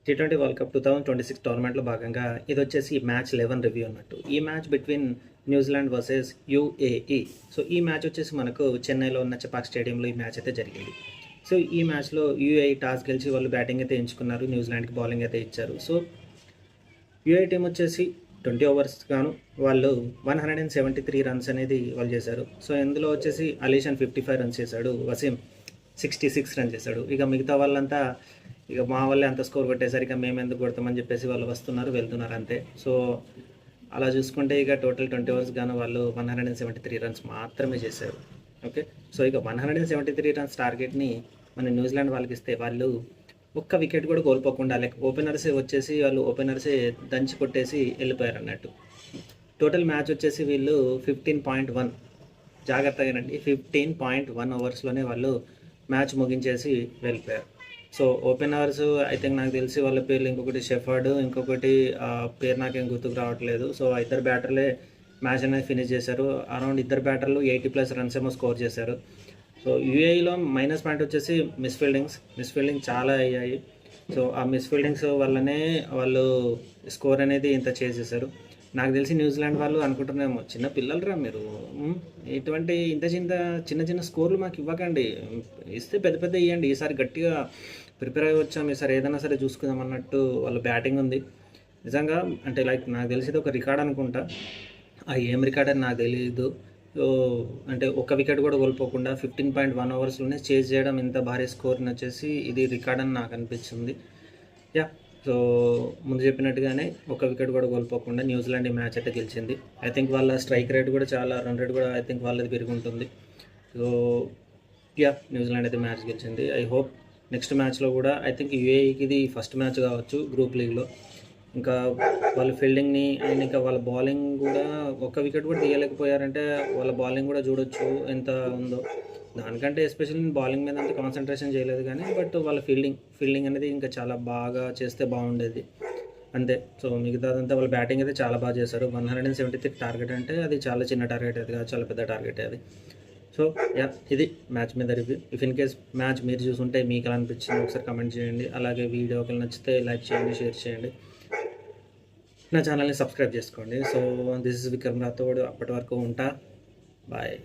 T20 world cup 2026 టోర్నమెంట్‌లో భాగంగా ఇదొచ్చేసి match 11 review అన్నట్టు. ఈ match between New Zealand versus UAE. So, ఈ మ్యాచ్ వచ్చేసి మనకు చెన్నైలో ఉన్న చెపాక్ స్టేడియంలో ఈ మ్యాచ్ అయితే జరిగింది. సో, ఈ మ్యాచ్‌లో యూఏఈ టాస్ గెలిచి వాళ్ళు బ్యాటింగ్ అయితే ఎంచుకున్నారు. న్యూజిలాండ్‌కి బౌలింగ్ అయితే ఇచ్చారు. సో, యూఏఈ టీమ్ వచ్చేసి 20 ఓవర్స్ గాను వాళ్ళు 173 రన్స్ అనేది వాళ్ళు చేశారు. సో, ఇందులో వచ్చేసి అలీషాన్ 55 రన్స్ చేశాడు. వసీం 66 రన్స్ చేశాడు. ఇక మిగతా వాళ్ళంతా ఇక మా వాళ్ళే అంత స్కోర్ కొట్టేసరికి మేము ఎందుకు కొడతామని చెప్పేసి వాళ్ళు వస్తున్నారు వెళ్తున్నారు అంతే. సో అలా చూసుకుంటే ఇక టోటల్ 20 ఓవర్స్ గాను వాళ్ళు 173 రన్స్ మాత్రమే చేశారు. ఓకే, సో ఇక 173 రన్స్ టార్గెట్ని మన న్యూజిలాండ్ వాళ్ళకి ఇస్తే వాళ్ళు ఒక్క వికెట్ కూడా కోల్పోకుండా లైక్ ఓపెనర్సే వచ్చేసి వాళ్ళు ఓపెనర్సే దంచి కొట్టేసి వెళ్ళిపోయారు అన్నట్టు. టోటల్ మ్యాచ్ వచ్చేసి వీళ్ళు 15.1 జాగ్రత్తగానండి 15.1 ఓవర్స్లోనే వాళ్ళు మ్యాచ్ ముగించేసి వెళ్ళిపోయారు. సో ఓపెనర్స్ ఐ థింక్ నాకు తెలిసి వాళ్ళ పేర్లు ఇంకొకటి షెఫర్డ్, ఇంకొకటి పేరు నాకేం గుర్తుకు రావట్లేదు. సో ఆ ఇద్దరు బ్యాటర్లే మ్యాచ్ అనేది ఫినిష్ చేశారు. అరౌండ్ ఇద్దరు బ్యాటర్లు 80+ రన్స్ ఏమో స్కోర్ చేశారు. సో యూఏఈలో మైనస్ పాయింట్ వచ్చేసి మిస్ఫీల్డింగ్ చాలా అయ్యాయి. సో ఆ మిస్ఫీల్డింగ్స్ వల్లనే వాళ్ళు స్కోర్ అనేది ఇంత చేసేసారు. నాకు తెలిసి న్యూజిలాండ్ వాళ్ళు అనుకుంటున్నామో చిన్న పిల్లలరా మీరు, ఇటువంటి చిన్న చిన్న స్కోర్లు మాకు ఇవ్వకండి, ఇస్తే పెద్ద పెద్ద ఇవ్వండి, ఈసారి గట్టిగా ప్రిపేర్ అయ్యి వచ్చాం, ఈసారి ఏదైనా సరే చూసుకుందాం అన్నట్టు వాళ్ళ బ్యాటింగ్ ఉంది. నిజంగా అంటే లైక్ నాకు తెలిసి ఒక రికార్డ్ అనుకుంటా, ఏం రికార్డ్ అని నాకు తెలియదు. సో అంటే ఒక్క వికెట్ కూడా కోల్పోకుండా 15.1 ఓవర్స్లోనే చేజ్ చేయడం ఇంత భారీ స్కోర్ని వచ్చేసి ఇది రికార్డ్ అని నాకు అనిపించింది. యా, సో ముందు చెప్పినట్టుగానే ఒక వికెట్ కూడా కోల్పోకుండా న్యూజిలాండ్ ఈ మ్యాచ్ అయితే గెలిచింది. ఐ థింక్ వాళ్ళ స్ట్రైక్ రేట్ కూడా చాలా, రన్ రేట్ కూడా ఐ థింక్ వాళ్ళది పెరిగి ఉంటుంది. సో యా, న్యూజిలాండ్ అయితే మ్యాచ్ గెలిచింది. ఐ హోప్ నెక్స్ట్ మ్యాచ్లో కూడా ఐ థింక్ యూఏఈకి ఇది ఫస్ట్ మ్యాచ్ కావచ్చు గ్రూప్ లీగ్లో. ఇంకా వాళ్ళ ఫీల్డింగ్ని అండ్ ఇంకా వాళ్ళ బౌలింగ్ కూడా ఒక్క వికెట్ కూడా తీయలేకపోయారంటే వాళ్ళ బౌలింగ్ కూడా చూడొచ్చు ఎంత ఉందో. దానికంటే ఎస్పెషల్లీ నేను బౌలింగ్ మీద అంత కాన్సన్ట్రేషన్ చేయలేదు కానీ బట్ వాళ్ళ ఫీల్డింగ్ అనేది ఇంకా చాలా బాగా చేస్తే బాగుండేది అంతే. సో మిగతాదంతా వాళ్ళ బ్యాటింగ్ అయితే చాలా బాగా చేశారు. 173 టార్గెట్ అంటే అది చాలా చిన్న టార్గెట్ అది కాదు, చాలా పెద్ద టార్గెట్ అది. సో యా, ఇది మ్యాచ్ మీద review. If in case match మీరు చూసుంటే మీకు ఎలా అనిపించింది ఒకసారి కమెంట్ చేయండి. అలాగే వీడియో ఒకవేళ నచ్చితే లైక్ చేయండి, షేర్ చేయండి, నా ఛానల్ని సబ్స్క్రైబ్ చేసుకోండి. So this is Vikram Rathod. అప్పటి వరకు ఉంటా, బాయ్.